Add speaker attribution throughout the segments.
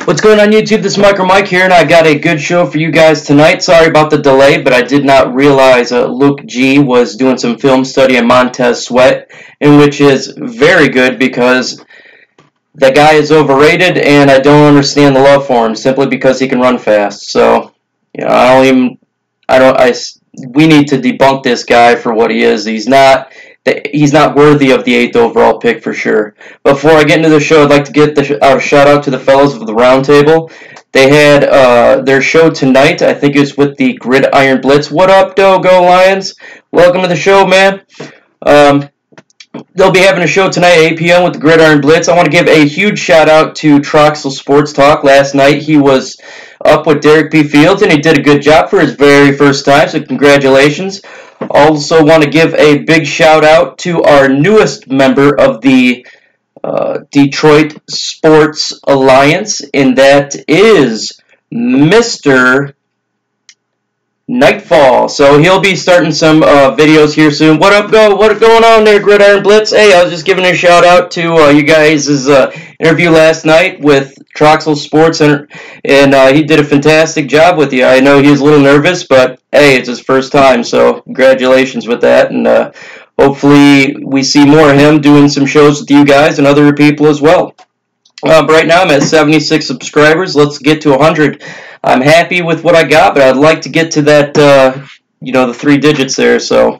Speaker 1: What's going on YouTube? This is Micro Mike here, and I got a good show for you guys tonight. Sorry about the delay, but I did not realize Luke G was doing some film study on Montez Sweat, in which is very good because the guy is overrated, and I don't understand the love for him simply because he can run fast. So, you know, we need to debunk this guy for what he is. He's not worthy of the 8th overall pick for sure. Before I get into the show, I'd like to get a shout out to the fellows of the Roundtable. They had their show tonight. I think it was with the Gridiron Blitz. What up, Go Lions? Welcome to the show, man. They'll be having a show tonight at 8 p.m. with the Gridiron Blitz. I want to give a huge shout out to Troxel Sports Talk. Last night he was up with Derek P. Fields, and he did a good job for his very first time, so congratulations. Also want to give a big shout out to our newest member of the Detroit Sports Alliance, and that is Mr. Nightfall. So he'll be starting some videos here soon. What up, Go? What's going on there, Gridiron Blitz? Hey, I was just giving a shout out to you guys' interview last night with Troxel Sports, and he did a fantastic job with you. I know he was a little nervous, but hey, it's his first time, so congratulations with that, and hopefully we see more of him doing some shows with you guys and other people as well. Right now I'm at 76 subscribers. Let's get to 100. I'm happy with what I got, but I'd like to get to that, the 3 digits there, so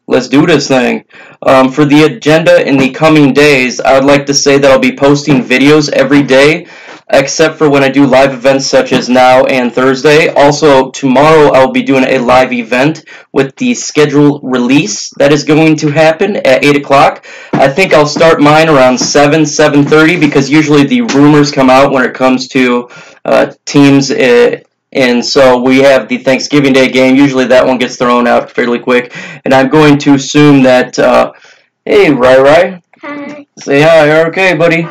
Speaker 1: let's do this thing. For the agenda in the coming days, I would like to say that I'll be posting videos every day, except for when I do live events such as now and Thursday. Also, tomorrow I'll be doing a live event with the schedule release that is going to happen at 8 o'clock. I think I'll start mine around 7:30, because usually the rumors come out when it comes to teams, and so we have the Thanksgiving Day game. Usually that one gets thrown out fairly quick, and I'm going to assume that, hey, Rai.
Speaker 2: Hi.
Speaker 1: Say hi. Okay, buddy.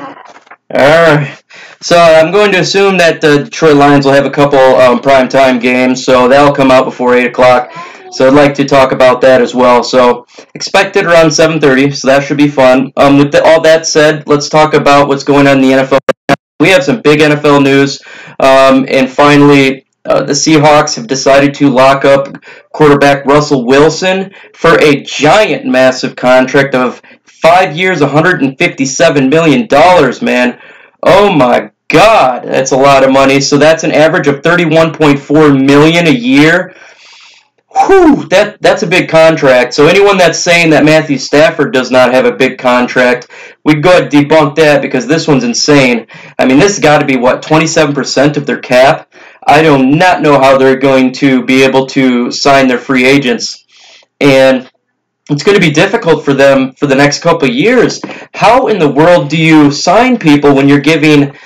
Speaker 1: Alright. So I'm going to assume that the Detroit Lions will have a couple primetime games, so that'll come out before 8 o'clock. So I'd like to talk about that as well. So expect it around 7:30, so that should be fun. With all that said, let's talk about what's going on in the NFL. We have some big NFL news, and finally, the Seahawks have decided to lock up quarterback Russell Wilson for a giant, massive contract of 5 years, $157 million, man. Oh my God, that's a lot of money. So that's an average of $31.4 million a year. Whew, that's a big contract. So anyone that's saying that Matthew Stafford does not have a big contract, we'd go ahead and debunk that, because this one's insane. I mean, this has got to be, 27% of their cap? I do not know how they're going to be able to sign their free agents. And it's going to be difficult for them for the next couple of years. How in the world do you sign people when you're giving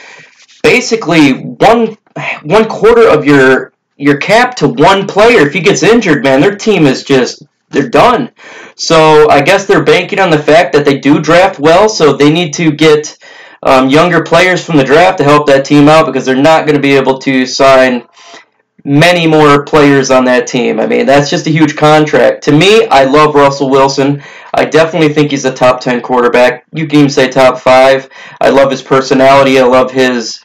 Speaker 1: basically one quarter of your cap to one player? If he gets injured, man, their team is they're done. So I guess they're banking on the fact that they do draft well, so they need to get younger players from the draft to help that team out, because they're not going to be able to sign many more players on that team. I mean, that's just a huge contract. To me, I love Russell Wilson. I definitely think he's a top 10 quarterback. You can even say top 5. I love his personality. I love his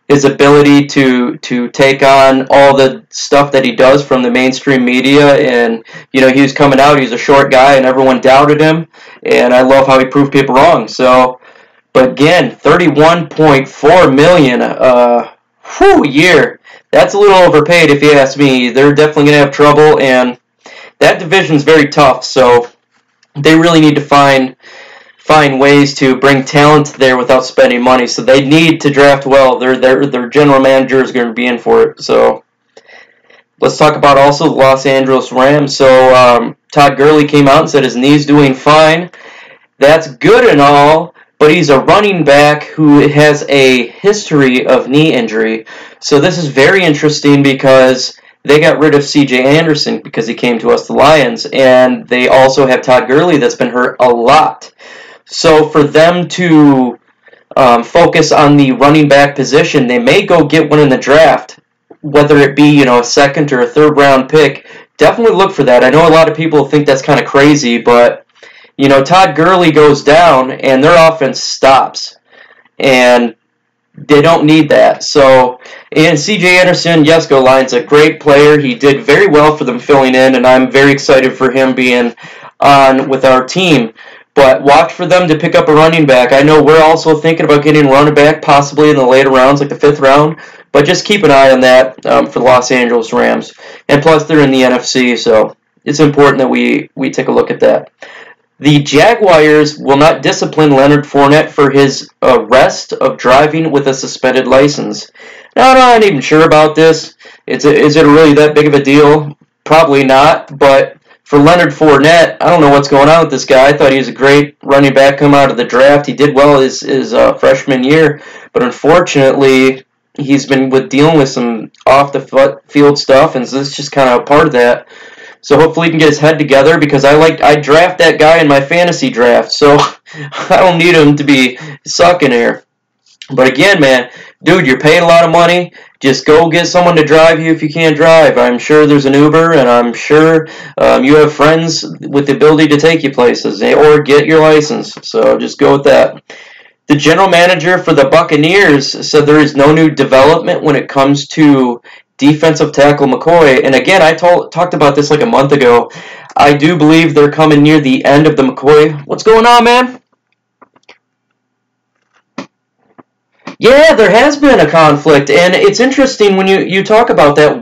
Speaker 1: ability to take on all the stuff that he does from the mainstream media. And, he was coming out, he was a short guy, and everyone doubted him. And I love how he proved people wrong. So, but again, $31.4 million a year. That's a little overpaid if you ask me. They're definitely going to have trouble, and that division's very tough, so they really need to find ways to bring talent there without spending money. So they need to draft well. Their general manager is going to be in for it. So let's talk about also the Los Angeles Rams. So Todd Gurley came out and said his knee's doing fine. That's good and all, but he's a running back who has a history of knee injury. So this is very interesting, because they got rid of C.J. Anderson because he came to us, the Lions, and they also have Todd Gurley that's been hurt a lot. So for them to focus on the running back position, they may go get one in the draft, whether it be a second or a third round pick. Definitely look for that. I know a lot of people think that's kind of crazy, but Todd Gurley goes down and their offense stops. And They don't need that. So, and C.J. Anderson, Yesco line's a great player. He did very well for them filling in, and I'm very excited for him being on with our team. But watch for them to pick up a running back. I know we're also thinking about getting a running back possibly in the later rounds, like the 5th round. But just keep an eye on that for the Los Angeles Rams. And plus, they're in the NFC, so it's important that we take a look at that. The Jaguars will not discipline Leonard Fournette for his arrest of driving with a suspended license. Now, I'm not even sure about this. Is it really that big of a deal? Probably not, but for Leonard Fournette, I don't know what's going on with this guy. I thought he was a great running back come out of the draft. He did well his freshman year, but unfortunately, he's been dealing with some off-the-field stuff, and so this is just kind of a part of that. So hopefully he can get his head together, because I draft that guy in my fantasy draft, so I don't need him to be sucking here. But again, man, dude, you're paying a lot of money. Just go get someone to drive you if you can't drive. I'm sure there's an Uber, and I'm sure you have friends with the ability to take you places, or get your license. So just go with that. The general manager for the Buccaneers said there is no new development when it comes to defensive tackle McCoy. And again, I talked about this like a month ago. I do believe they're coming near the end of the McCoy. What's going on, man? Yeah, there has been a conflict, and it's interesting when you talk about that.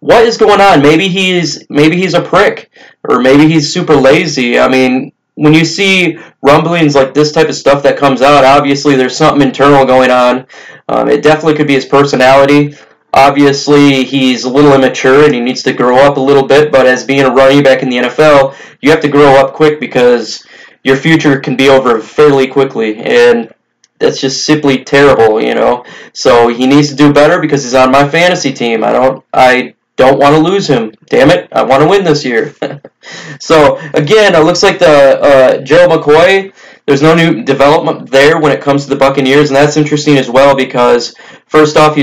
Speaker 1: What is going on? Maybe he's a prick, or maybe he's super lazy. I mean, when you see rumblings like this type of stuff that comes out, obviously there's something internal going on. It definitely could be his personality. Obviously, he's a little immature and he needs to grow up a little bit, but as being a running back in the NFL, you have to grow up quick, because your future can be over fairly quickly, and that's just simply terrible, you know. So he needs to do better, because he's on my fantasy team. I don't want to lose him. Damn it, I want to win this year. So again, it looks like the Joe McCoy, there's no new development there when it comes to the Buccaneers, and that's interesting as well, because first off, he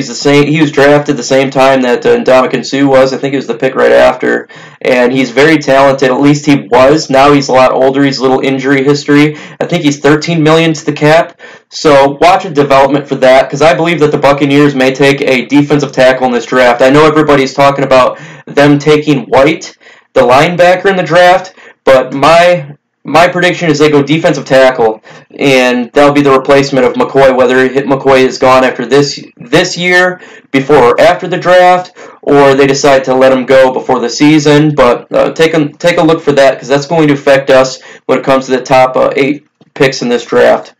Speaker 1: was drafted the same time that Ndamukong Suh was. I think he was the pick right after, and he's very talented. At least he was. Now he's a lot older. He's a little injury history. I think he's $13 million to the cap. So watch a development for that, because I believe that the Buccaneers may take a defensive tackle in this draft. I know everybody's talking about them taking White, the linebacker, in the draft, but my prediction is they go defensive tackle, and that'll be the replacement of McCoy, whether McCoy is gone after this year, before or after the draft, or they decide to let him go before the season. But take a look for that, because that's going to affect us when it comes to the top 8 picks in this draft.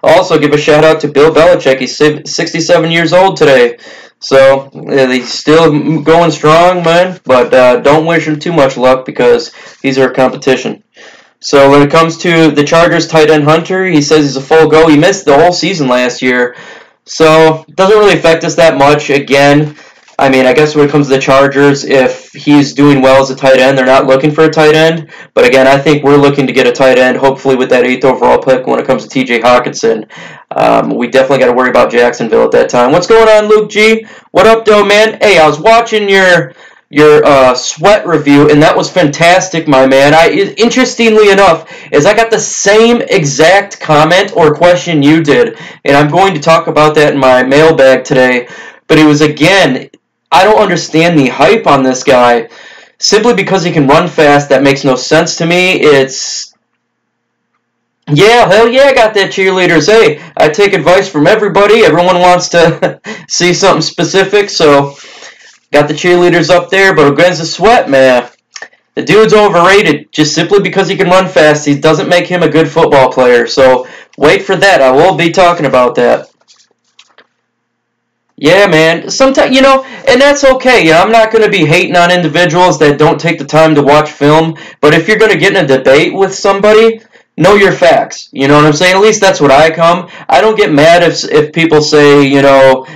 Speaker 1: Also, give a shout out to Bill Belichick. He's 67 years old today. So, he's still going strong, man, but don't wish him too much luck, because he's our competition. So when it comes to the Chargers tight end Hunter, he says he's a full go. He missed the whole season last year, so it doesn't really affect us that much. Again, I mean, I guess when it comes to the Chargers, if he's doing well as a tight end, they're not looking for a tight end. But again, I think we're looking to get a tight end, hopefully with that 8th overall pick when it comes to T.J. Hockenson. We definitely got to worry about Jacksonville at that time. What's going on, Luke G? What up, though, man? Hey, I was watching your sweat review, and that was fantastic, my man. Interestingly enough, is I got the same exact comment or question you did, and I'm going to talk about that in my mailbag today. But it was, again, I don't understand the hype on this guy. Simply because he can run fast, that makes no sense to me. Yeah, hell yeah, I got that cheerleaders. Hey, I take advice from everybody. Everyone wants to see something specific, so got the cheerleaders up there. But against the sweat, man, the dude's overrated just simply because he can run fast. He doesn't make him a good football player, so wait for that. I will be talking about that. Yeah, man. Sometimes, and that's okay. Yeah, I'm not going to be hating on individuals that don't take the time to watch film. But if you're going to get in a debate with somebody, know your facts. You know what I'm saying? At least that's what I come. I don't get mad if people say,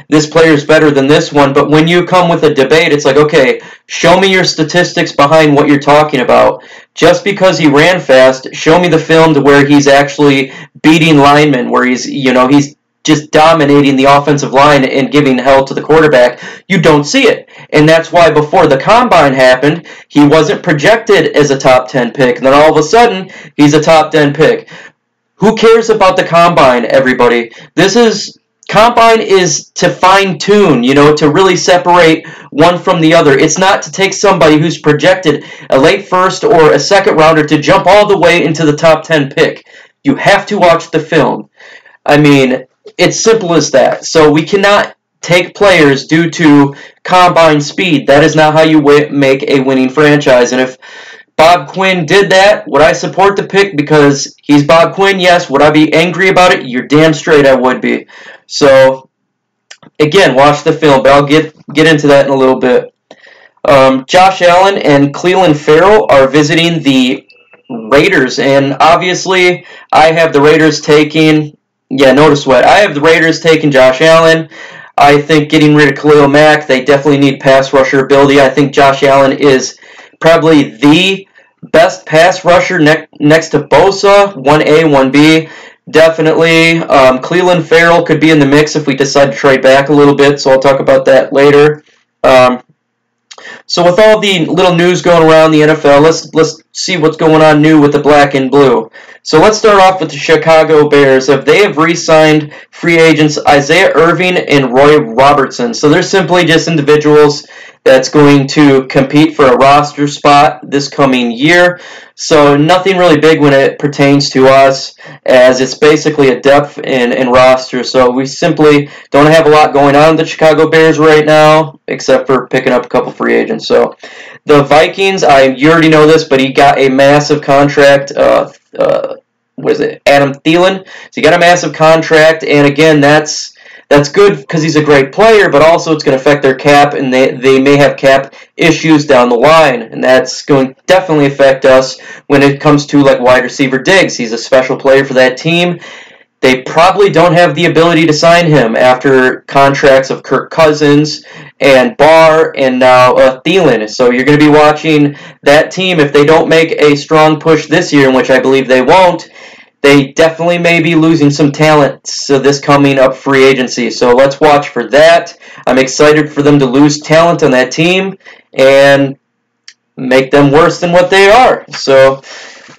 Speaker 1: this player's better than this one. But when you come with a debate, it's like, okay, show me your statistics behind what you're talking about. Just because he ran fast, show me the film to where he's actually beating linemen, where he's just dominating the offensive line and giving hell to the quarterback. You don't see it. And that's why before the Combine happened, he wasn't projected as a top 10 pick. And then all of a sudden, he's a top 10 pick. Who cares about the Combine, everybody? This is Combine is to fine-tune, to really separate one from the other. It's not to take somebody who's projected a late first or a second rounder to jump all the way into the top 10 pick. You have to watch the film. I mean, it's simple as that. So we cannot take players due to combine speed. That is not how you make a winning franchise. And if Bob Quinn did that, would I support the pick because he's Bob Quinn? Yes. Would I be angry about it? You're damn straight I would be. So, again, watch the film, but I'll get into that in a little bit. Josh Allen and Clelin Ferrell are visiting the Raiders, and obviously I have the Raiders taking, notice what, I have the Raiders taking Josh Allen. I think getting rid of Khalil Mack, they definitely need pass rusher ability. I think Josh Allen is probably the best pass rusher next to Bosa, 1A, 1B. Definitely. Clelin Ferrell could be in the mix if we decide to trade back a little bit, so I'll talk about that later. So with all the little news going around the NFL, let's see what's going on new with the black and blue. So let's start off with the Chicago Bears. They have re-signed free agents Isaiah Irving and Roy Robertson. So they're simply just individuals that's going to compete for a roster spot this coming year. So nothing really big when it pertains to us, as it's basically a depth in roster. So we simply don't have a lot going on in the Chicago Bears right now, except for picking up a couple free agents. So the Vikings, you already know this, but he got a massive contract. Was it Adam Thielen? So he got a massive contract, and again, that's good because he's a great player, but also it's going to affect their cap, and they may have cap issues down the line, and that's going to definitely affect us when it comes to like wide receiver Diggs. He's a special player for that team. They probably don't have the ability to sign him after contracts of Kirk Cousins and Barr and now Thielen. So you're going to be watching that team. If they don't make a strong push this year, in which I believe they won't, they definitely may be losing some talent so this coming up free agency. So let's watch for that. I'm excited for them to lose talent on that team and make them worse than what they are. So,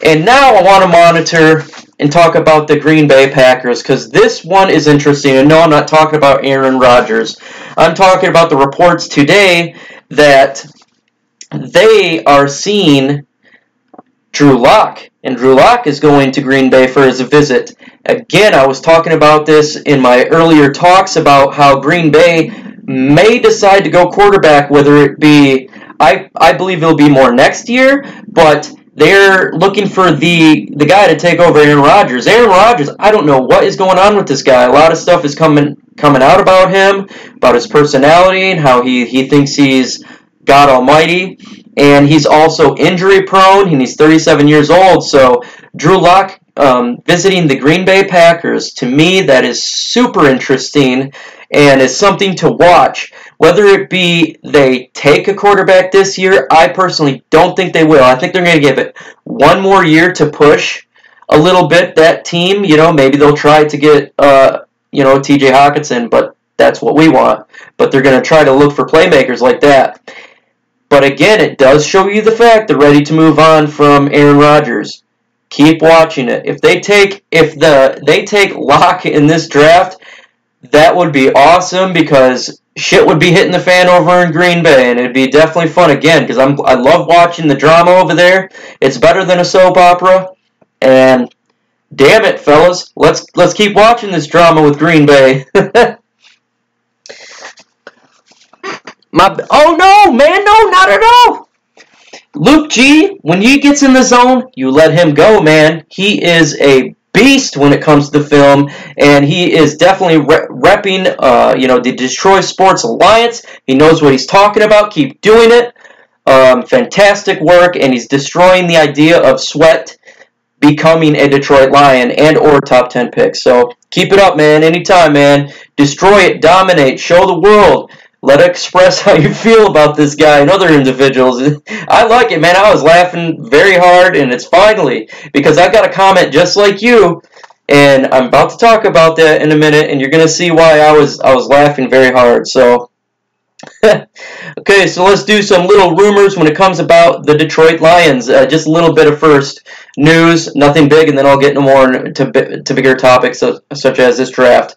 Speaker 1: and now I want to monitor and talk about the Green Bay Packers, because this one is interesting. And no, I'm not talking about Aaron Rodgers. I'm talking about the reports today that they are seeing Drew Lock, and Drew Lock is going to Green Bay for his visit. Again, I was talking about this in my earlier talks about how Green Bay may decide to go quarterback, whether it be, I believe it'll be more next year, but they're looking for the guy to take over Aaron Rodgers. Aaron Rodgers, I don't know what is going on with this guy. A lot of stuff is coming out about him, about his personality and how he thinks he's God Almighty. And he's also injury prone, and he's 37 years old. So Drew Lock visiting the Green Bay Packers, to me, that is super interesting and is something to watch. Whether it be they take a quarterback this year, I personally don't think they will. I think they're going to give it one more year to push a little bit that team. Maybe they'll try to get T.J. Hockenson, but that's what we want. But they're going to try to look for playmakers like that. But again, it does show you the fact they're ready to move on from Aaron Rodgers. Keep watching it. If they take Lock in this draft, that would be awesome, because shit would be hitting the fan over in Green Bay, and it'd be definitely fun again, because I love watching the drama over there. It's better than a soap opera, and damn it, fellas, let's keep watching this drama with Green Bay. Oh no, man, no, not at all. Luke G, when he gets in the zone, you let him go, man. He is a beast when it comes to film, and he is definitely repping, the Detroit Sports Alliance. He knows what he's talking about. Keep doing it. Fantastic work, and he's destroying the idea of Sweat becoming a Detroit Lion and or top 10 pick. So keep it up, man. Anytime, man. Destroy it, dominate, show the world. Let it express how you feel about this guy and other individuals. I like it, man. I was laughing very hard, and it's finally, because I got a comment just like you, and I'm about to talk about that in a minute, and you're going to see why I was laughing very hard. So, okay, so let's do some little rumors when it comes about the Detroit Lions. Just a little bit of first news, nothing big, and then I'll get into more to bigger topics such as this draft.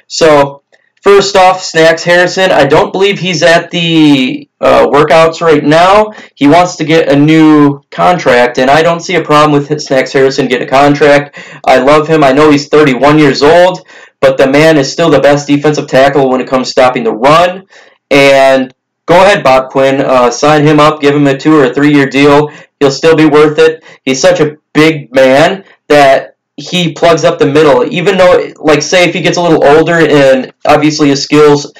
Speaker 1: So, First off, Snacks Harrison, I don't believe he's at the workouts right now. He wants to get a new contract, and I don't see a problem with Snacks Harrison getting a contract. I love him. I know he's 31 years old, but the man is still the best defensive tackle when it comes to stopping the run. And go ahead, Bob Quinn. Sign him up. Give him a 2 or a 3 year deal. He'll still be worth it. He's such a big man that he plugs up the middle. Even though, like, say if he gets a little older and obviously his skills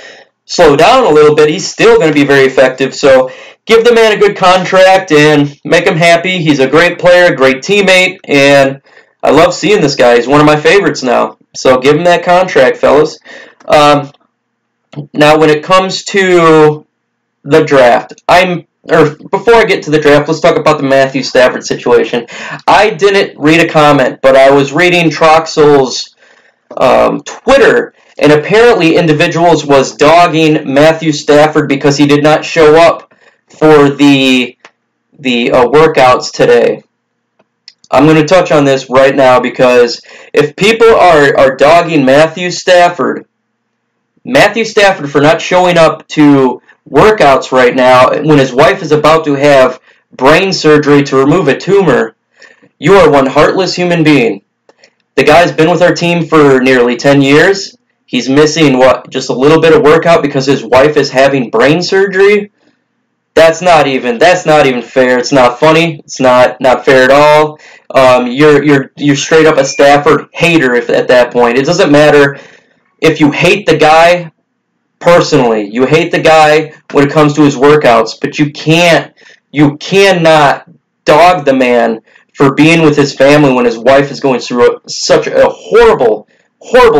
Speaker 1: slow down a little bit, he's still going to be very effective. So give the man a good contract and make him happy. He's a great player, great teammate, and I love seeing this guy. He's one of my favorites now. So give him that contract, fellas. Now, when it comes to the draft, before I get to the draft, let's talk about the Matthew Stafford situation. I didn't read a comment, but I was reading Troxel's Twitter, and apparently individuals was dogging Matthew Stafford because he did not show up for the workouts today. I'm going to touch on this right now because if people are dogging Matthew Stafford for not showing up to workouts right now when his wife is about to have brain surgery to remove a tumor, you are one heartless human being. The guy's been with our team for nearly 10 years. He's missing, just a little bit of workout because his wife is having brain surgery? That's not even fair. It's not funny. It's not fair at all. You're straight up a Stafford hater at that point. It doesn't matter if you hate the guy personally. You hate the guy when it comes to his workouts, but you cannot dog the man for being with his family when his wife is going through such a horrible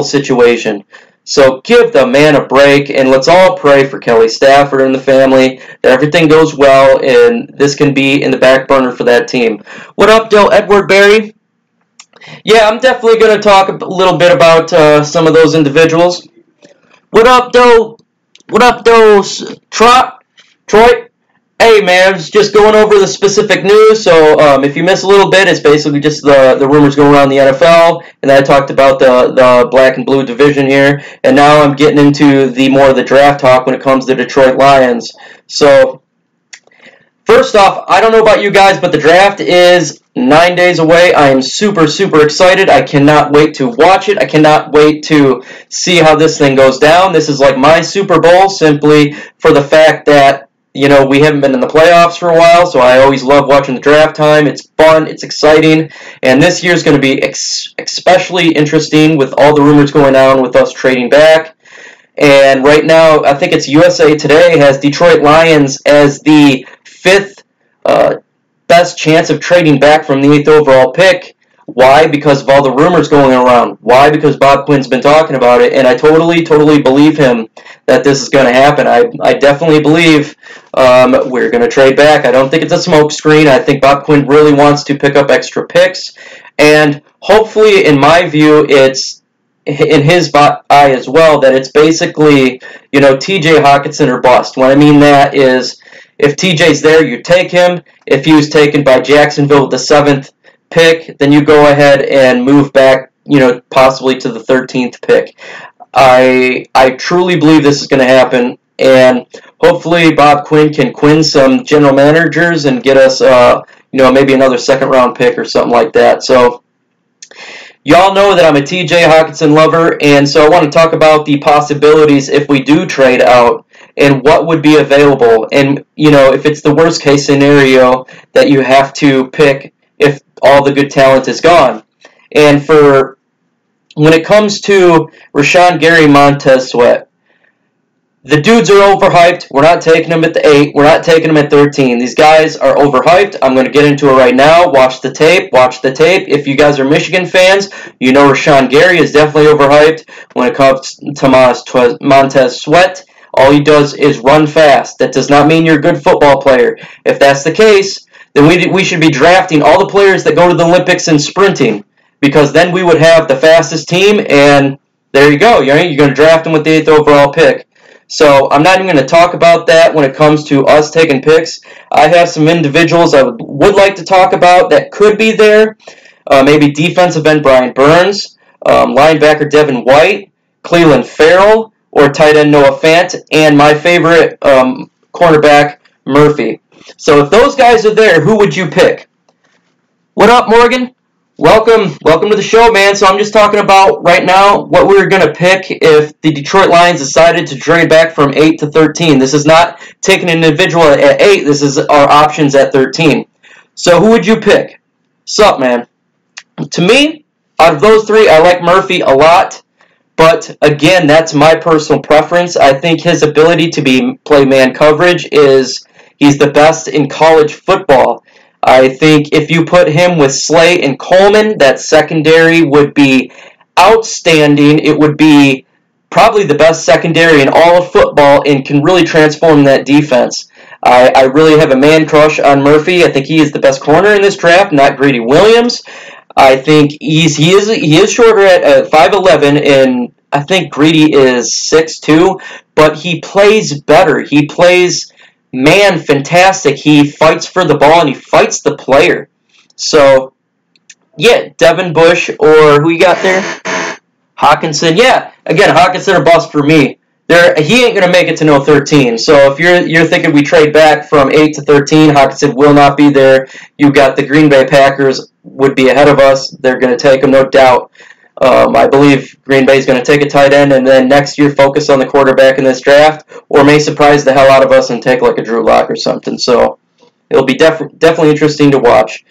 Speaker 1: situation. So give the man a break, and let's all pray for Kelly Stafford and the family, that everything goes well, and this can be in the back burner for that team. What up, Del Edward Berry? Yeah, I'm definitely going to talk a little bit about some of those individuals. What up, though? Troy? Hey, man, just going over the specific news. So if you miss a little bit, it's basically just the rumors going around the NFL. And then I talked about the black and blue division here. And now I'm getting into more of the draft talk when it comes to Detroit Lions. So first off, I don't know about you guys, but the draft is 9 days away. I am super excited. I cannot wait to watch it. I cannot wait to see how this thing goes down. This is like my Super Bowl, simply for the fact that, we haven't been in the playoffs for a while, so I always love watching the draft time. It's fun, it's exciting, and this year's going to be especially interesting with all the rumors going on with us trading back. And right now, I think it's USA Today has Detroit Lions as the 5th best chance of trading back from the 8th overall pick. Why? Because of all the rumors going around. Why? Because Bob Quinn's been talking about it, and I totally believe him that this is going to happen. I definitely believe we're going to trade back. I don't think it's a smoke screen. I think Bob Quinn really wants to pick up extra picks, and hopefully, in my view, it's in his eye as well, that it's basically, TJ Hockenson or bust. What I mean that is, if TJ's there, you take him. If he was taken by Jacksonville with the 7th pick, then you go ahead and move back, possibly to the 13th pick. I truly believe this is going to happen, and hopefully Bob Quinn can quinn some general managers and get us, maybe another 2nd round pick or something like that. So y'all know that I'm a TJ Hockenson lover, and so I want to talk about the possibilities if we do trade out and what would be available. And, if it's the worst case scenario that you have to pick if all the good talent is gone. And when it comes to Rashawn Gary, Montez Sweat, the dudes are overhyped. We're not taking them at the 8. We're not taking them at 13. These guys are overhyped. I'm going to get into it right now. Watch the tape. If you guys are Michigan fans, Rashawn Gary is definitely overhyped. When it comes to Montez Sweat, all he does is run fast. That does not mean you're a good football player. If that's the case, then we should be drafting all the players that go to the Olympics in sprinting, because then we would have the fastest team, and there you go. You're going to draft them with the 8th overall pick. So I'm not even going to talk about that when it comes to us taking picks. I have some individuals I would like to talk about that could be there. Maybe defensive end Brian Burns, linebacker Devin White, Cleveland Farrell, or tight end Noah Fant, and my favorite cornerback, Murphy. So if those guys are there, who would you pick? What up, Morgan? Welcome to the show, man. So I'm just talking about right now what we're going to pick if the Detroit Lions decided to trade back from 8 to 13. This is not taking an individual at 8. This is our options at 13. So who would you pick? Sup, man? To me, out of those three, I like Murphy a lot. But again, that's my personal preference. I think his ability to play man coverage he's the best in college football. I think if you put him with Slay and Coleman, that secondary would be outstanding. It would be probably the best secondary in all of football and can really transform that defense. I really have a man crush on Murphy. I think he is the best corner in this draft, not Greedy Williams. I think he is shorter at 5'11", and I think Greedy is 6'2", but he plays better. He plays man fantastic. He fights for the ball and he fights the player. So yeah, Devin Bush or who you got there? Hockenson. Yeah, again, Hockenson or bust for me. He ain't gonna make it to no 13. So if you're thinking we trade back from 8 to 13, Hockenson will not be there. You've got the Green Bay Packers would be ahead of us. They're gonna take him, no doubt. I believe Green Bay is going to take a tight end and then next year focus on the quarterback in this draft, or may surprise the hell out of us and take like a Drew Lock or something. So it'll be definitely interesting to watch.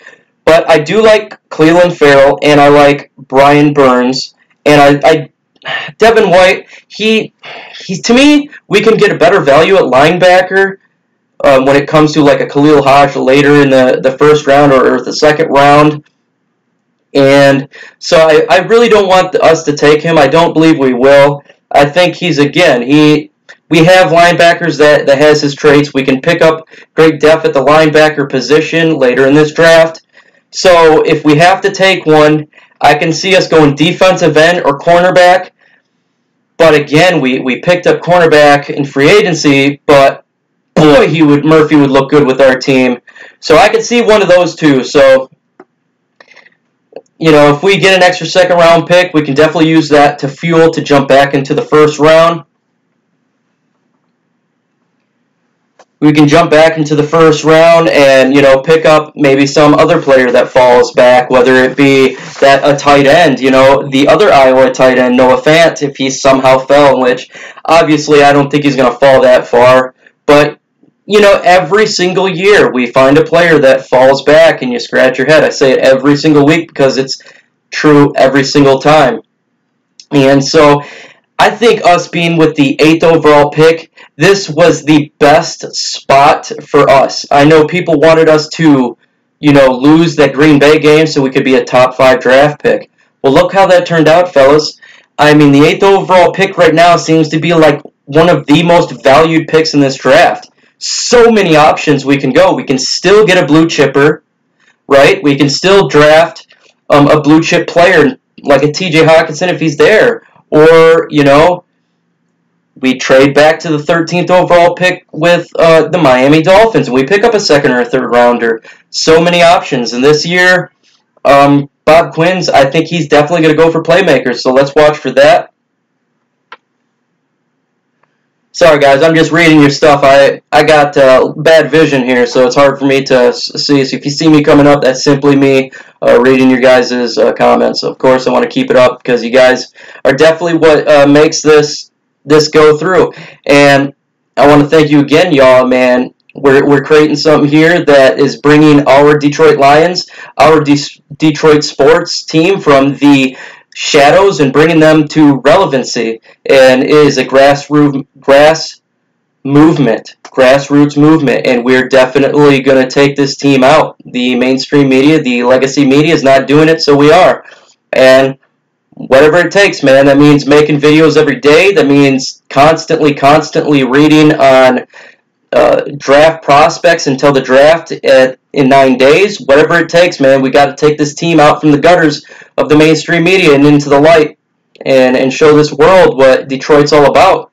Speaker 1: But I do like Clelin Ferrell and I like Brian Burns and I Devin White. He's to me, we can get a better value at linebacker when it comes to like a Khalil Hodge later in the first round or the second round. And so I really don't want us to take him. I don't believe we will. I think we have linebackers that has his traits. We can pick up great depth at the linebacker position later in this draft. So if we have to take one, I can see us going defensive end or cornerback. But again, we picked up cornerback in free agency, but boy, Murphy would look good with our team. So I could see one of those two. So if we get an extra second round pick, we can definitely use that to fuel to jump back into the first round. We can jump back into the first round and, pick up maybe some other player that falls back, whether it be a tight end, the other Iowa tight end, Noah Fant, if he somehow fell, which obviously I don't think he's going to fall that far. But every single year we find a player that falls back and you scratch your head. I say it every single week because it's true every single time. And so I think us being with the 8th overall pick, this was the best spot for us. I know people wanted us to, lose that Green Bay game so we could be a top 5 draft pick. Well, look how that turned out, fellas. I mean, the 8th overall pick right now seems to be like one of the most valued picks in this draft. So many options we can go. We can still get a blue chipper, right? We can still draft a blue chip player like a TJ Hockenson if he's there. Or, we trade back to the 13th overall pick with the Miami Dolphins and we pick up a second or a third rounder. So many options. And this year, Bob Quinn's, I think he's definitely going to go for playmakers. So let's watch for that. Sorry, guys, I'm just reading your stuff. I got bad vision here, so it's hard for me to see. So if you see me coming up, that's simply me reading your guys' comments. Of course, I want to keep it up because you guys are definitely what makes this go through. And I want to thank you again, y'all, man. We're creating something here that is bringing our Detroit Lions, our Detroit sports team from the shadows and bringing them to relevancy, and it is a grassroots movement, and we're definitely going to take this team out. The mainstream media, the legacy media is not doing it, so we are. And whatever it takes, man, that means making videos every day, that means constantly reading on draft prospects until the draft in 9 days. Whatever it takes, man, we got to take this team out from the gutters of the mainstream media and into the light and show this world what Detroit's all about.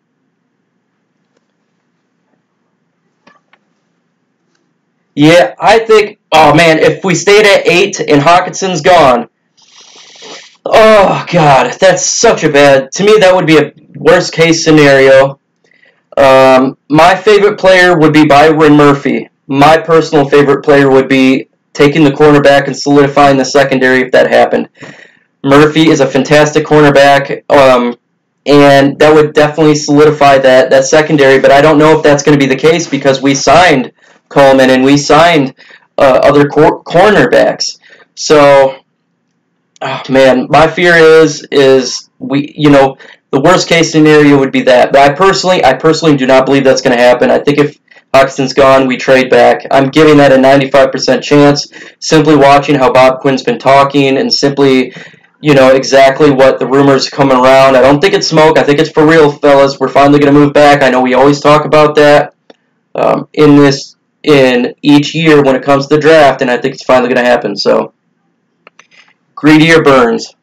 Speaker 1: Yeah, I think, oh man, if we stayed at 8 and Hockenson's gone, oh God, that's such a bad, to me that would be a worst case scenario, my favorite player would be Byron Murphy. My personal favorite player would be taking the cornerback and solidifying the secondary if that happened. Murphy is a fantastic cornerback, and that would definitely solidify that secondary, but I don't know if that's going to be the case because we signed Coleman and we signed other cornerbacks. So, oh man, my fear is the worst case scenario would be that. But I personally do not believe that's going to happen. I think if Hoxton's gone, we trade back. I'm giving that a 95% chance, simply watching how Bob Quinn's been talking and simply, exactly what the rumors coming around. I don't think it's smoke. I think it's for real, fellas. We're finally going to move back. I know we always talk about that in each year when it comes to the draft, and I think it's finally going to happen. So, Greedy or Burns?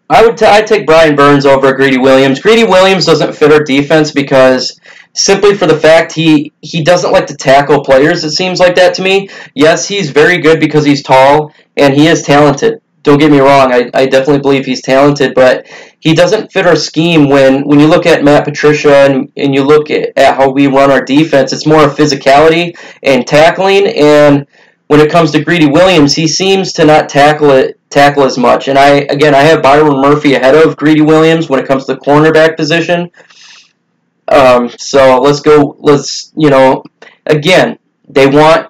Speaker 1: I'd take Brian Burns over Greedy Williams. Greedy Williams doesn't fit our defense because simply for the fact he doesn't like to tackle players. It seems like that to me. Yes, he's very good because he's tall and he is talented. Don't get me wrong. I definitely believe he's talented, but he doesn't fit our scheme when you look at Matt Patricia and you look at how we run our defense. It's more of physicality and tackling, and when it comes to Greedy Williams, he seems to not tackle as much. And I have Byron Murphy ahead of Greedy Williams when it comes to the cornerback position. So again, they want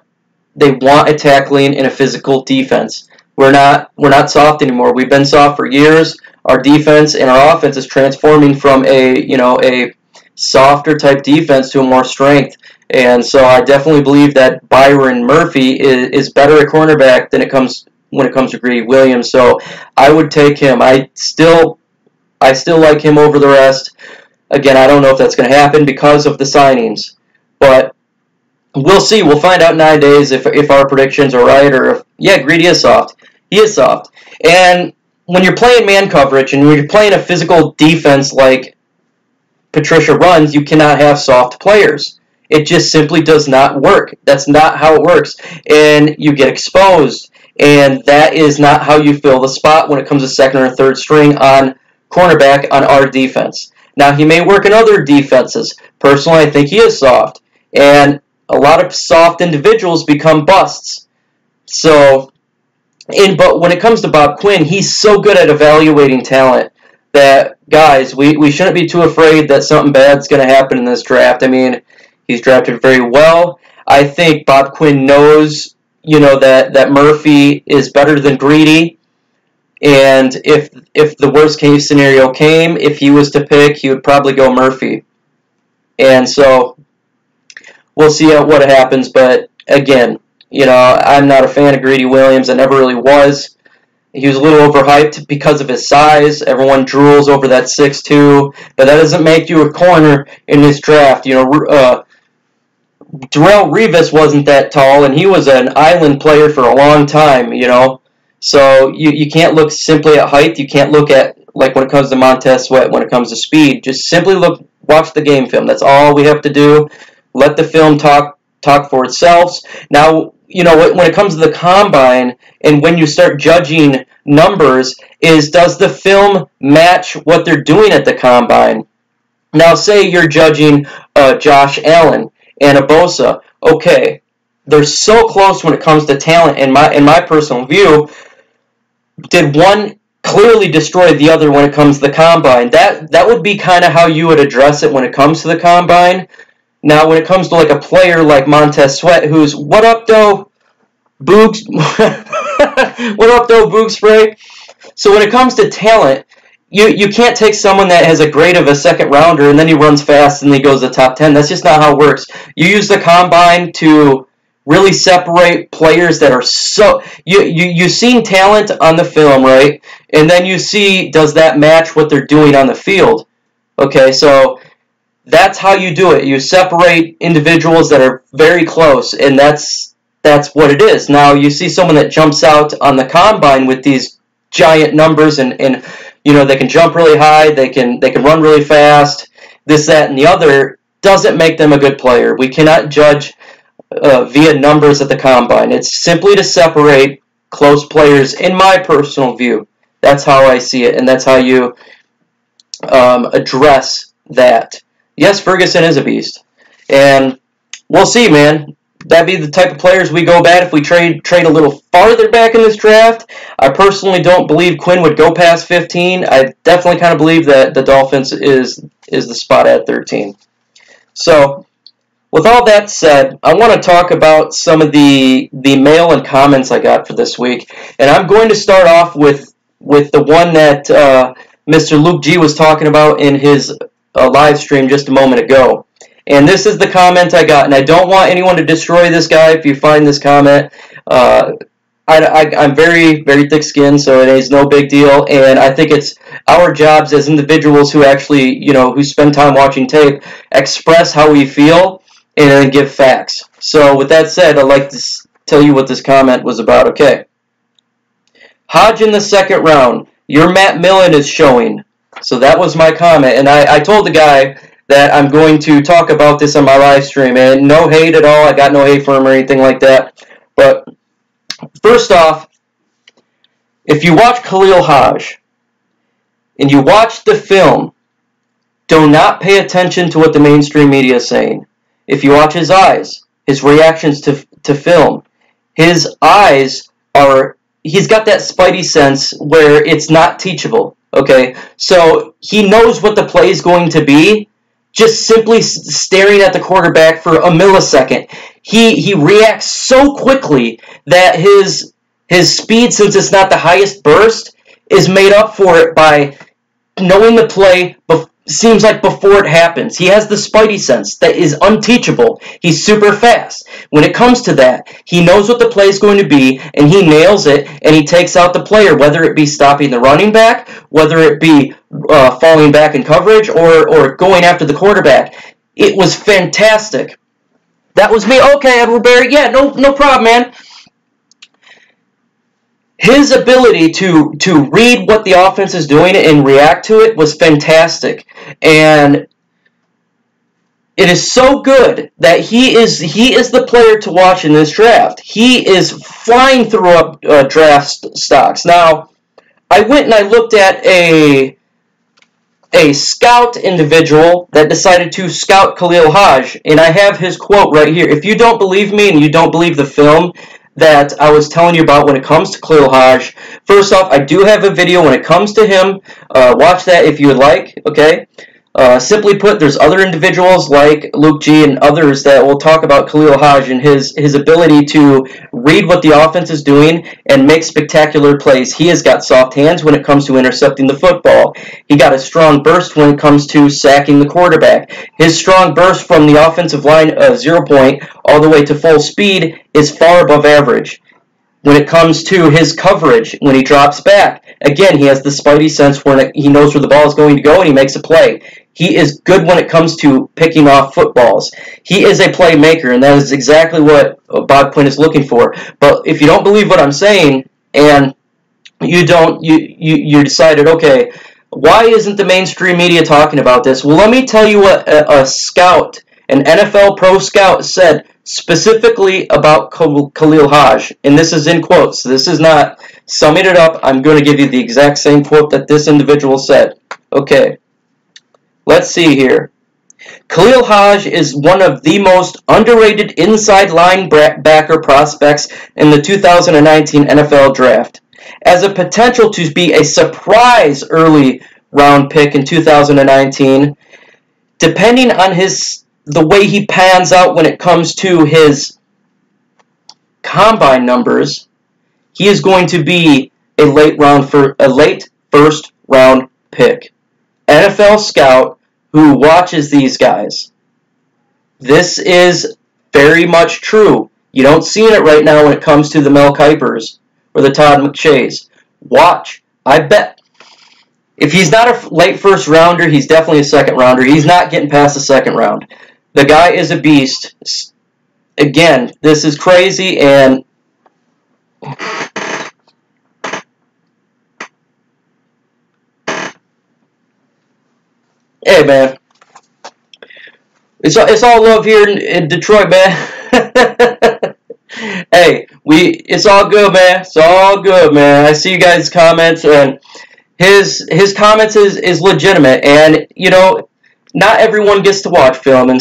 Speaker 1: a tackling and a physical defense. We're not soft anymore. We've been soft for years. Our defense and our offense is transforming from a softer type defense to a more strength. And so I definitely believe that Byron Murphy is better at cornerback when it comes to Greedy Williams. So I would take him. I still like him over the rest. Again, I don't know if that's going to happen because of the signings, but we'll see. We'll find out in 9 days if our predictions are right or if Greedy is soft. He is soft. And when you're playing man coverage and when you're playing a physical defense like Patricia runs, you cannot have soft players. It just simply does not work. That's not how it works. And you get exposed. And that is not how you fill the spot when it comes to second or third string on cornerback on our defense. Now, he may work in other defenses. Personally, I think he is soft. And a lot of soft individuals become busts. But when it comes to Bob Quinn, he's so good at evaluating talent that, guys, we shouldn't be too afraid that something bad's going to happen in this draft. I mean, he's drafted very well. I think Bob Quinn knows, that Murphy is better than Greedy. And if the worst case scenario came, if he was to pick, he would probably go Murphy. And so we'll see what happens. But again, I'm not a fan of Greedy Williams. I never really was. He was a little overhyped because of his size. Everyone drools over that 6'2", but that doesn't make you a corner in this draft. Darrelle Revis wasn't that tall, and he was an island player for a long time, So you can't look simply at height. You can't look at, like when it comes to Montez Sweat, when it comes to speed. Just simply watch the game film. That's all we have to do. Let the film talk for itself. Now, when it comes to the combine and when you start judging numbers, does the film match what they're doing at the combine? Now, say you're judging Josh Allen and Bosa. Okay, they're so close when it comes to talent. In my personal view, did one clearly destroy the other when it comes to the combine? That would be kind of how you would address it when it comes to the combine. Now, when it comes to like a player like Montez Sweat, who's what up though, Boogs, what up though, Boog Spray. So when it comes to talent, you can't take someone that has a grade of a second rounder and then he runs fast and he goes to the top 10. That's just not how it works. You use the combine to really separate players that are so you've seen talent on the film, right? And then you see, does that match what they're doing on the field? Okay, so that's how you do it. You separate individuals that are very close, and that's what it is. Now, you see someone that jumps out on the combine with these giant numbers, and they can jump really high, they can run really fast, this, that, and the other. Doesn't make them a good player. We cannot judge via numbers at the combine. It's simply to separate close players, in my personal view. That's how I see it, and that's how you address that. Yes, Ferguson is a beast. And we'll see, man. That'd be the type of players we go bad if we trade a little farther back in this draft. I personally don't believe Quinn would go past 15. I definitely kind of believe that the Dolphins is the spot at 13. So, with all that said, I want to talk about some of the mail and comments I got for this week. And I'm going to start off with the one that Mr. Luke G was talking about in his live stream just a moment ago. And this is the comment I got. And I don't want anyone to destroy this guy if you find this comment. I'm very, very thick-skinned, so it is no big deal. And I think it's our jobs as individuals who actually, who spend time watching tape, express how we feel and then give facts. So with that said, I'd like to tell you what this comment was about. Okay. Hodge in the second round. Your Matt Millen is showing. So that was my comment. And I told the guy that I'm going to talk about this on my live stream. And no hate at all. I got no hate for him or anything like that. But first off, if you watch Khalil Hodge and you watch the film, do not pay attention to what the mainstream media is saying. If you watch his eyes, his reactions to film, his eyes are, he's got that spidey sense where it's not teachable, okay? So he knows what the play is going to be, just simply staring at the quarterback for a millisecond. He reacts so quickly that his speed, since it's not the highest burst, is made up for it by knowing the play seems like before it happens. He has the spidey sense that is unteachable. He's super fast. When it comes to that, he knows what the play is going to be, and he nails it, and he takes out the player, whether it be stopping the running back, whether it be falling back in coverage, or going after the quarterback. It was fantastic. That was me. Okay, Edward Berry. Yeah, no problem, man. His ability to read what the offense is doing and react to it was fantastic. And it is so good that he is the player to watch in this draft. He is flying through up draft stocks. Now, I went and I looked at a scout individual that decided to scout Khalil Hodge, and I have his quote right here. If you don't believe me and you don't believe the film that I was telling you about when it comes to Khalil Hodge, first off, I do have a video when it comes to him. Watch that if you would like, okay? Simply put, there's other individuals like Luke G and others that will talk about Khalil Hodge and his ability to read what the offense is doing and make spectacular plays. He has got soft hands when it comes to intercepting the football. He got a strong burst when it comes to sacking the quarterback. His strong burst from the offensive line 0 point all the way to full speed is far above average. When it comes to his coverage, when he drops back, again, he has the spidey sense where he knows where the ball is going to go and he makes a play. He is good when it comes to picking off footballs. He is a playmaker, and that is exactly what Bob Quinn is looking for. But if you don't believe what I'm saying, and you decided, okay, why isn't the mainstream media talking about this? Well, let me tell you what a scout, an NFL pro scout, said specifically about Khalil Hodge, and this is in quotes. This is not summing it up. I'm going to give you the exact same quote that this individual said. Okay, let's see here. Khalil Hodge is one of the most underrated inside linebacker prospects in the 2019 NFL Draft. As a potential to be a surprise early round pick in 2019, depending on the way he pans out when it comes to his combine numbers, he is going to be a late first round pick. NFL scout who watches these guys. This is very much true. You don't see it right now when it comes to the Mel Kipers or the Todd McShays. Watch. I bet. If he's not a late first rounder, he's definitely a second rounder. He's not getting past the second round. The guy is a beast. Again, this is crazy, and hey, man, it's all love here in Detroit, man. Hey, it's all good, man. It's all good, man. I see you guys' comments, and his comments is legitimate, and not everyone gets to watch film, and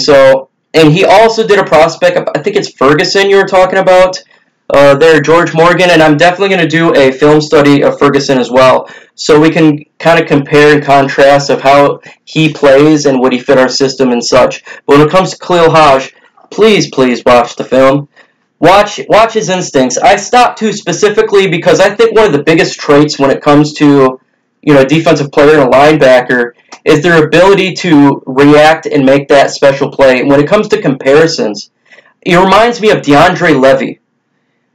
Speaker 1: he also did a prospect. I think it's Ferguson you were talking about there, George Morgan, and I'm definitely going to do a film study of Ferguson as well, so we can kind of compare and contrast of how he plays and would he fit our system and such. But when it comes to Khalil Hajj, please watch the film. Watch his instincts. I stopped to specifically because I think one of the biggest traits when it comes to a defensive player and a linebacker is their ability to react and make that special play. When it comes to comparisons, it reminds me of DeAndre Levy.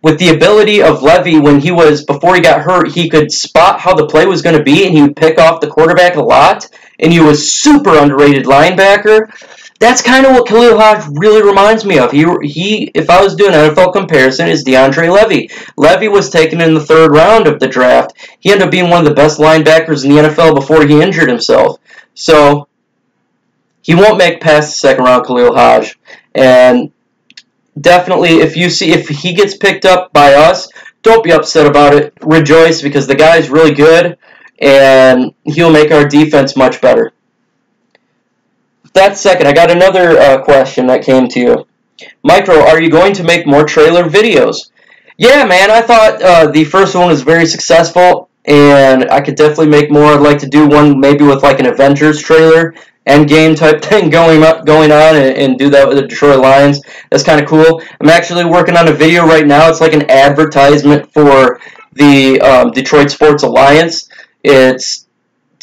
Speaker 1: With the ability of Levy, before he got hurt, he could spot how the play was going to be, and he would pick off the quarterback a lot, and he was super underrated linebacker. That's kind of what Khalil Hajj really reminds me of. He, if I was doing an NFL comparison, is DeAndre Levy. Levy was taken in the 3rd round of the draft. He ended up being one of the best linebackers in the NFL before he injured himself. So, he won't make past the 2nd round, Khalil Hajj. And definitely, if he gets picked up by us, don't be upset about it. Rejoice, because the guy's really good, and he'll make our defense much better. That second, I got another question that came to you. Micro, are you going to make more trailer videos? Yeah, man, I thought the first one was very successful, and I could definitely make more. I'd like to do one maybe with like an Avengers trailer, Endgame type thing going on, and do that with the Detroit Lions. That's kind of cool. I'm actually working on a video right now. It's like an advertisement for the Detroit Sports Alliance. It's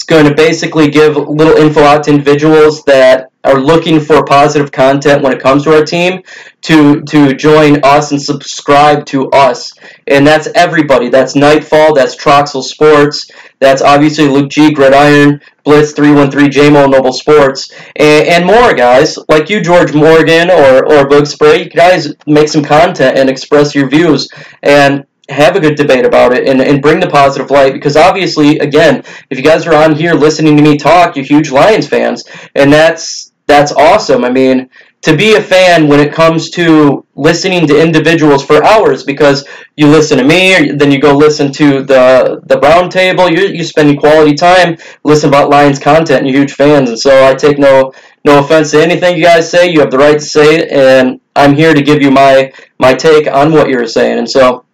Speaker 1: going to basically give little info out to individuals that are looking for positive content when it comes to our team to join us and subscribe to us. And that's everybody. That's Nightfall, that's Troxel Sports, that's obviously Luke G, Gridiron, Blitz 313, JMO, Noble Sports, and more guys like you, George Morgan or Boog Spray. You guys make some content and express your views and have a good debate about it and bring the positive light, because obviously, again, if you guys are on here listening to me talk, you're huge Lions fans, and that's awesome. I mean, to be a fan when it comes to listening to individuals for hours, because you listen to me, then you go listen to the round table, you're spending quality time listening about Lions content, and you're huge fans, and so I take no offense to anything you guys say. You have the right to say it, and I'm here to give you my take on what you're saying. And so,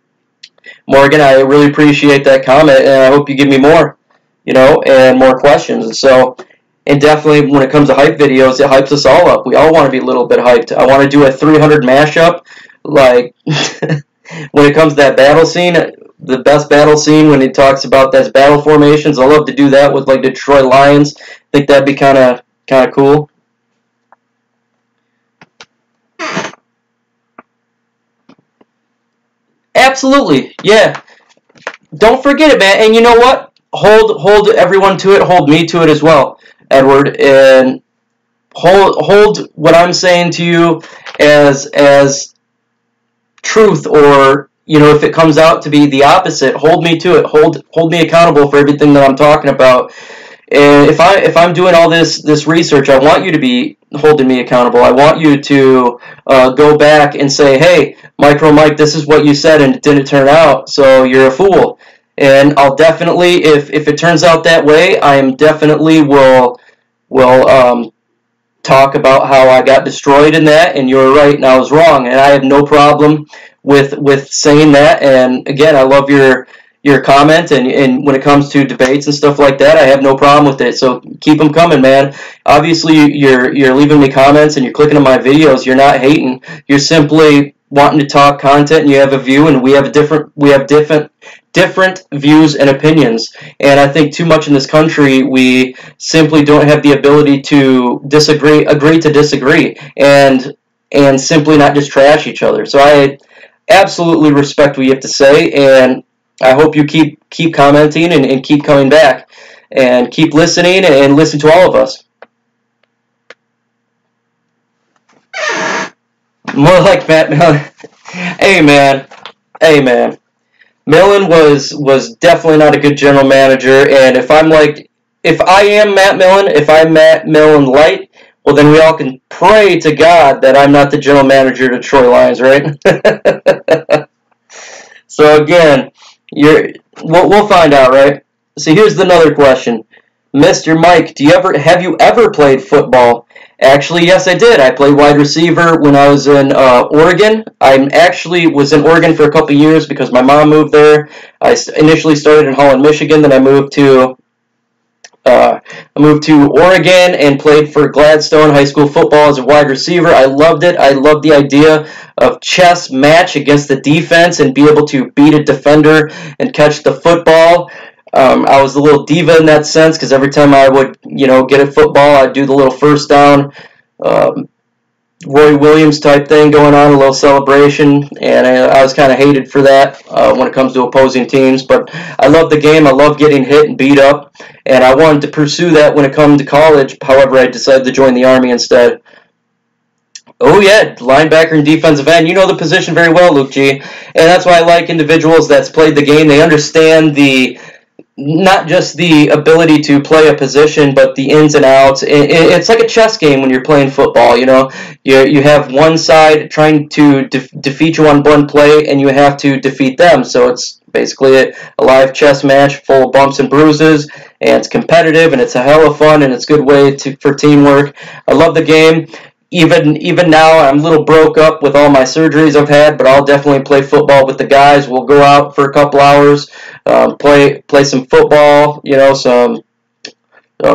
Speaker 1: Morgan, I really appreciate that comment, and I hope you give me more, and more questions. And so, and definitely when it comes to hype videos, it hypes us all up. We all want to be a little bit hyped. I want to do a 300 mashup, like when it comes to that battle scene, the best battle scene when he talks about those battle formations. I love to do that with like Detroit Lions. I think that'd be kind of cool. Absolutely, yeah. Don't forget it, man. And you know what? Hold everyone to it. Hold me to it as well, Edward. And hold what I'm saying to you as truth, or if it comes out to be the opposite, hold me to it. Hold me accountable for everything that I'm talking about. And if I'm doing all this research, I want you to be holding me accountable. I want you to go back and say, hey, Micro Mike, this is what you said and it didn't turn out, so you're a fool. And I'll definitely, if it turns out that way, I am definitely will talk about how I got destroyed in that, and you're right and I was wrong. And I have no problem with saying that. And again, I love your comment, and when it comes to debates and stuff like that, I have no problem with it. So keep them coming, man. Obviously, you're leaving me comments and you're clicking on my videos. You're not hating. You're simply wanting to talk content, and you have a view, and we have different views and opinions. And I think too much in this country, we simply don't have the ability to agree to disagree, and simply not just trash each other. So I absolutely respect what you have to say, and I hope you keep commenting and keep coming back and keep listening and listen to all of us. More like Matt Millen. Hey man. Millen was definitely not a good general manager, and if I am Matt Millen, if I'm Matt Millen light, well then we all can pray to God that I'm not the general manager of the Detroit Lions, right? So again, we'll find out, right? So here's another question. Mr. Mike, have you ever played football? Actually, yes, I did. I played wide receiver when I was in Oregon. I actually was in Oregon for a couple years because my mom moved there. Initially started in Holland, Michigan. Then I moved to Oregon and played for Gladstone High School football as a wide receiver. I loved it. I loved the idea of chess match against the defense and be able to beat a defender and catch the football. I was a little diva in that sense because every time I would, get a football, I'd do the little first down, Roy Williams type thing going on, a little celebration, and I was kind of hated for that when it comes to opposing teams. But I love the game. I love getting hit and beat up, and I wanted to pursue that when it comes to college. However, I decided to join the Army instead. Oh yeah, linebacker and defensive end. You know the position very well, Luke G. And that's why I like individuals that's played the game. They understand not just the ability to play a position, but the ins and outs. It's like a chess game when you're playing football. You have one side trying to defeat you on one play, and you have to defeat them. So it's basically a live chess match full of bumps and bruises, and it's competitive, and it's a hell of fun, and it's a good way for teamwork. I love the game. Even now, I'm a little broke up with all my surgeries I've had, but I'll definitely play football with the guys. We'll go out for a couple hours, play some football, some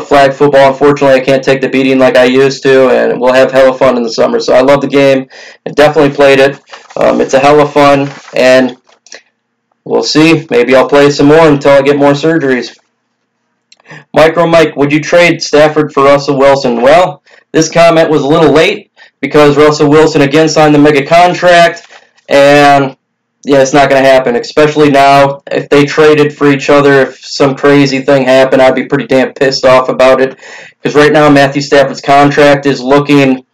Speaker 1: flag football. Unfortunately, I can't take the beating like I used to, and we'll have hella fun in the summer. So I love the game. I definitely played it. It's a hella fun, and we'll see. Maybe I'll play some more until I get more surgeries. Micro Mike, would you trade Stafford for Russell Wilson? Well, this comment was a little late because Russell Wilson again signed the mega contract, and yeah, it's not going to happen, especially now. If they traded for each other, if some crazy thing happened, I'd be pretty damn pissed off about it, because right now Matthew Stafford's contract is looking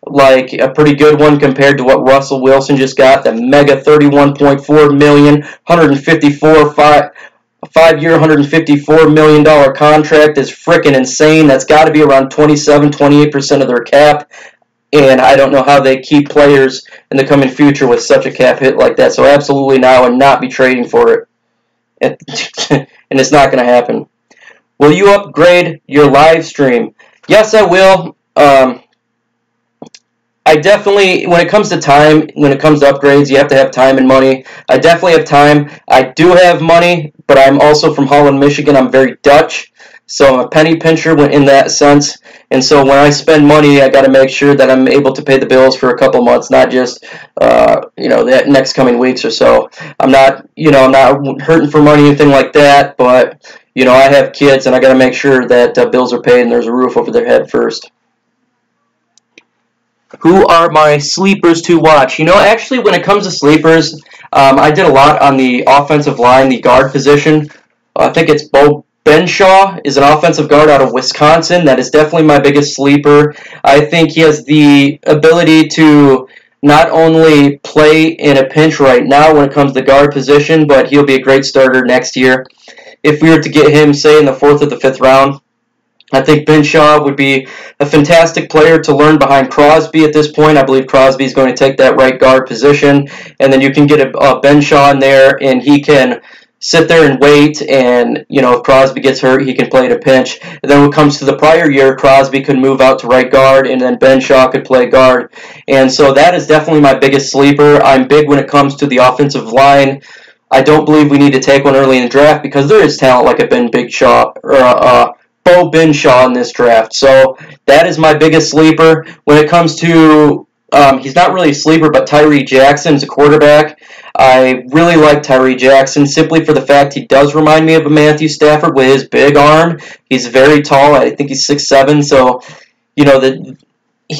Speaker 1: like a pretty good one compared to what Russell Wilson just got. The mega $31.4 million, 5-year, $154 million contract is freaking insane. That's got to be around 28% of their cap. And I don't know how they keep players in the coming future with such a cap hit like that. So absolutely now, and not be trading for it. And it's not going to happen. Will you upgrade your live stream? Yes, I will. I definitely, when it comes to time, when it comes to upgrades, you have to have time and money. I definitely have time. I do have money, but I'm also from Holland, Michigan. I'm very Dutch, so I'm a penny pincher in that sense. And so when I spend money, I got to make sure that I'm able to pay the bills for a couple months, not just the next coming weeks or so. I'm not hurting for money or anything like that, but I have kids, and I got to make sure that bills are paid and there's a roof over their head first. Who are my sleepers to watch? Actually, when it comes to sleepers, I did a lot on the offensive line, the guard position. I think it's Bo Benshaw is an offensive guard out of Wisconsin. That is definitely my biggest sleeper. I think he has the ability to not only play in a pinch right now when it comes to the guard position, but he'll be a great starter next year. If we were to get him, say, in the 4th or the 5th round, I think Benshaw would be a fantastic player to learn behind Crosby at this point. I believe Crosby is going to take that right guard position, and then you can get a Benshaw in there, and he can sit there and wait, and if Crosby gets hurt, he can play at a pinch. And then when it comes to the prior year, Crosby could move out to right guard, and then Benshaw could play guard. And so that is definitely my biggest sleeper. I'm big when it comes to the offensive line. I don't believe we need to take one early in the draft because there is talent like a Bo Benshaw in this draft. So that is my biggest sleeper. When it comes to, he's not really a sleeper, but Tyree Jackson's a quarterback. I really like Tyree Jackson simply for the fact he does remind me of a Matthew Stafford with his big arm. He's very tall. I think he's 6'7", so he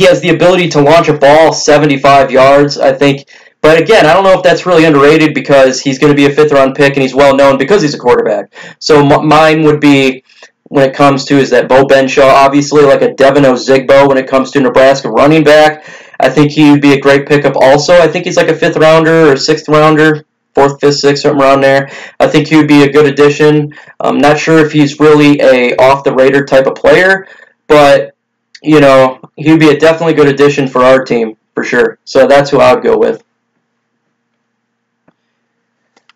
Speaker 1: has the ability to launch a ball 75 yards, I think. But again, I don't know if that's really underrated because he's going to be a 5th-round pick and he's well known because he's a quarterback. So mine would be, when it comes to, is that Bo Benshaw, obviously like a Devin Ozigbo when it comes to Nebraska running back. I think he would be a great pickup also. I think he's like a 5th rounder or 6th rounder, 4th, 5th, 6th, something around there. I think he would be a good addition. I'm not sure if he's really a off-the-radar type of player, but, he would be a definitely good addition for our team, for sure. So that's who I would go with.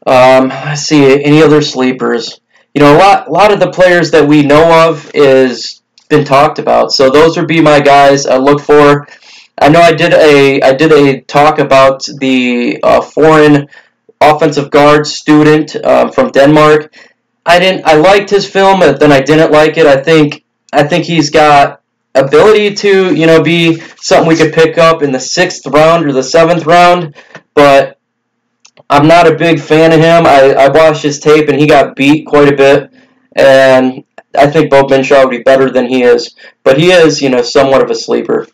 Speaker 1: Let's see, any other sleepers? a lot of the players that we know of is been talked about. So those would be my guys I look for. I know I did a talk about the foreign offensive guard student from Denmark. I liked his film, but then I didn't like it. I think he's got ability to be something we could pick up in the 6th round or the 7th round, but I'm not a big fan of him. I watched his tape and he got beat quite a bit, and I think Bo Benshaw would be better than he is, but he is somewhat of a sleeper.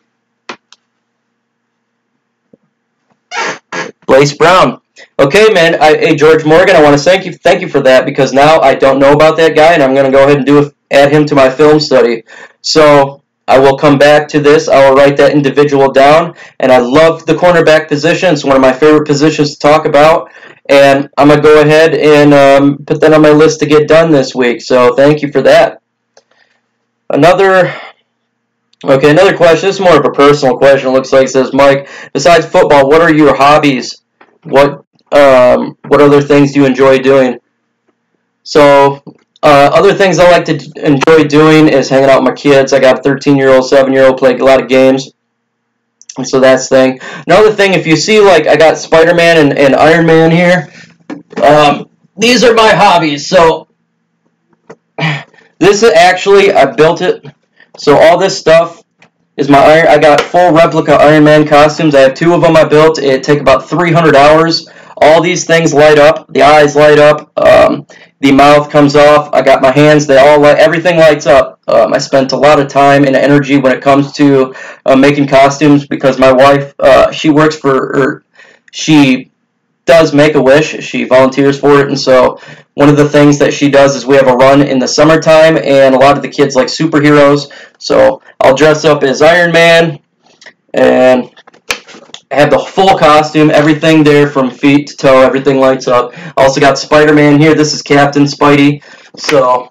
Speaker 1: Blace Brown. Okay, man. Hey, George Morgan, I want to thank you for that, because now I don't know about that guy, and I'm going to go ahead and add him to my film study. So I will come back to this. I will write that individual down, and I love the cornerback position. It's one of my favorite positions to talk about, and I'm going to go ahead and put that on my list to get done this week. So thank you for that. Other question. This is more of a personal question. It looks like it says, Mike, besides football, what are your hobbies? What other things do you enjoy doing? So, other things I like to enjoy doing is hanging out with my kids. I got a 13-year-old, 7-year-old, play a lot of games. And so that's the thing. Another thing, if you see, like, I got Spider-Man and Iron Man here. These are my hobbies. So, this is actually, I built it. So all this stuff is I got full replica Iron Man costumes. I have 2 of them I built. It take about 300 hours. All these things light up. The eyes light up. The mouth comes off. I got my hands. Everything lights up. I spent a lot of time and energy when it comes to making costumes, because my wife, she does Make-A-Wish. She volunteers for it, and so one of the things that she does is we have a run in the summertime, and a lot of the kids like superheroes, so I'll dress up as Iron Man, and have the full costume, everything there from feet to toe, everything lights up. Also got Spider-Man here. This is Captain Spidey, so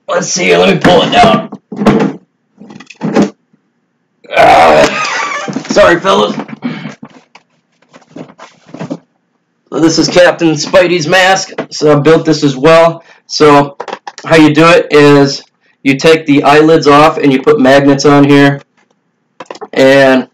Speaker 1: let's see, let me pull it down. Sorry, fellas. So this is Captain Spidey's mask. So I built this as well. So how you do it is you take the eyelids off and you put magnets on here. And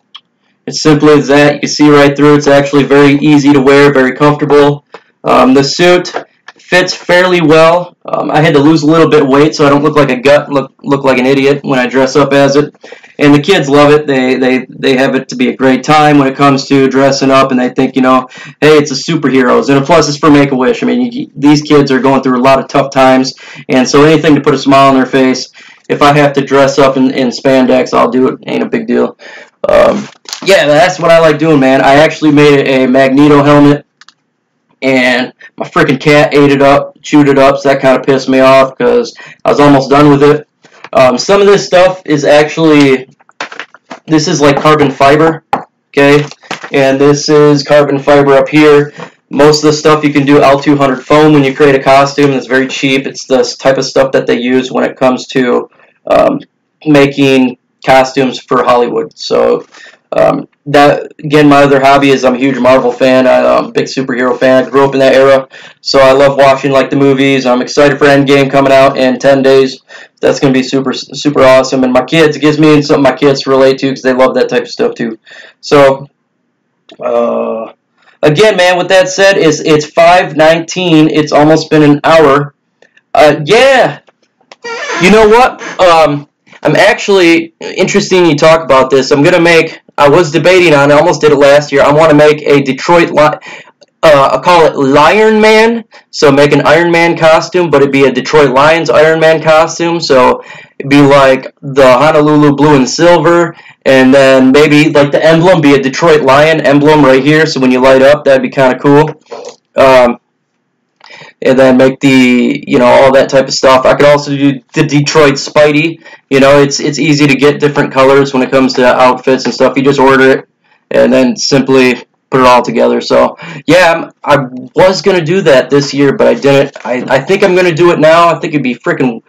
Speaker 1: it's simply as that. You can see right through. It's actually very easy to wear, very comfortable. The suit fits fairly well. I had to lose a little bit of weight so I don't look like a gut, look like an idiot when I dress up as it. And the kids love it. They have it to be a great time when it comes to dressing up, and they think, hey, it's a superheroes. And plus, it's for Make-A-Wish. I mean, these kids are going through a lot of tough times, and so anything to put a smile on their face. If I have to dress up in spandex, I'll do it. Ain't a big deal. Yeah, that's what I like doing, man. I actually made a Magneto helmet, and my freaking cat ate it up, chewed it up, so that kind of pissed me off because I was almost done with it. Some of this stuff is this is like carbon fiber, okay? And this is carbon fiber up here. Most of the stuff you can do L200 foam when you create a costume. It's very cheap. It's this type of stuff that they use when it comes to making costumes for Hollywood. So that, again, my other hobby is I'm a huge Marvel fan. I'm a big superhero fan. I grew up in that era, so I love watching like the movies. I'm excited for Endgame coming out in 10 days. That's going to be super, super awesome. And my kids, it gives me something my kids relate to because they love that type of stuff too. So, again, man, with that said, it's 5:19. It's almost been an hour. Yeah. You know what? I'm actually, interesting you talk about this. I was debating on it. I almost did it last year. I want to make a Detroit, I call it Lion Man. So make an Iron Man costume, but it'd be a Detroit Lions Iron Man costume. So it'd be like the Honolulu blue and silver, and then maybe like the emblem be a Detroit Lion emblem right here. So when you light up, that'd be kind of cool. And then make the, all that type of stuff. I could also do the Detroit Spidey. It's easy to get different colors when it comes to outfits and stuff. You just order it and then simply put it all together. So, yeah, I was going to do that this year, but I didn't. I think I'm going to do it now. I think it'd be freaking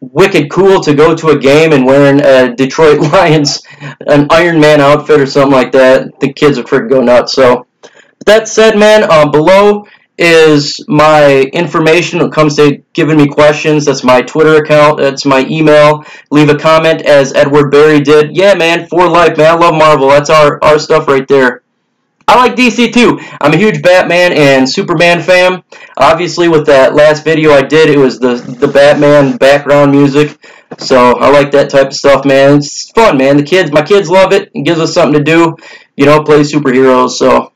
Speaker 1: wicked cool to go to a game and wearing a Detroit Lions, an Iron Man outfit or something like that. The kids would freaking go nuts. So, that said, man, below is my information when it comes to giving me questions. That's my Twitter account. That's my email. Leave a comment as Edward Berry did. Yeah, man, for life, man. I love Marvel. That's our stuff right there. I like DC too. I'm a huge Batman and Superman fan. Obviously, with that last video I did, it was the Batman background music. So I like that type of stuff, man. It's fun, man. My kids love it. It gives us something to do, you know, play superheroes. So,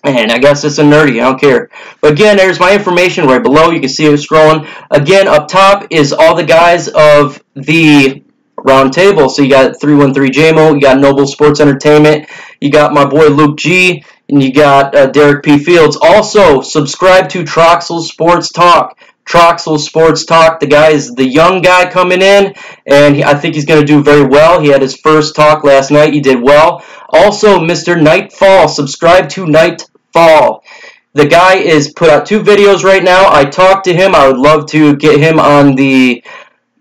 Speaker 1: man, I guess it's a nerdy. I don't care. But again, there's my information right below. You can see it scrolling. Again, up top is all the guys of the round table. So you got 313 JMO, you got Noble Sports Entertainment, you got my boy Luke G, and you got Derek P. Fields. Also, subscribe to Troxel Sports Talk. Troxel Sports Talk. The guy is the young guy coming in, and I think he's going to do very well. He had his first talk last night. He did well. Also, Mr. Nightfall. Subscribe to Nightfall. The guy is put out 2 videos right now. I talked to him. I would love to get him on the,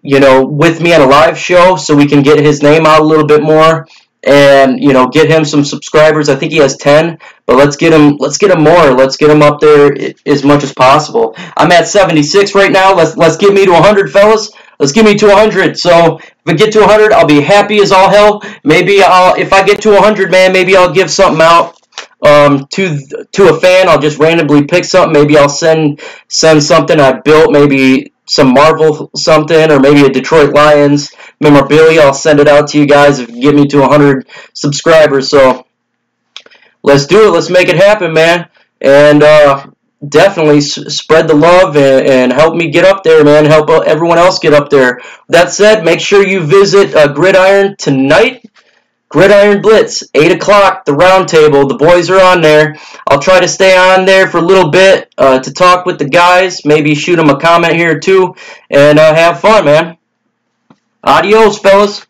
Speaker 1: you know, with me on a live show so we can get his name out a little bit more and, you know, get him some subscribers. I think he has 10, but let's get him more. Let's get him up there as much as possible. I'm at 76 right now. Let's get me to 100, fellas. Let's get me to 100. So if I get to 100, I'll be happy as all hell. Maybe if I get to 100, man, maybe I'll give something out to a fan. I'll just randomly pick something. Maybe I'll send something I built, maybe some Marvel something, or maybe a Detroit Lions memorabilia. I'll send it out to you guys if you get me to 100 subscribers. So let's do it. Let's make it happen, man. And definitely spread the love and help me get up there, man. Help everyone else get up there. That said, make sure you visit Gridiron tonight. Gridiron Blitz, 8 o'clock, the round table. The boys are on there. I'll try to stay on there for a little bit to talk with the guys. Maybe shoot them a comment here or two. And have fun, man. Adios, fellas.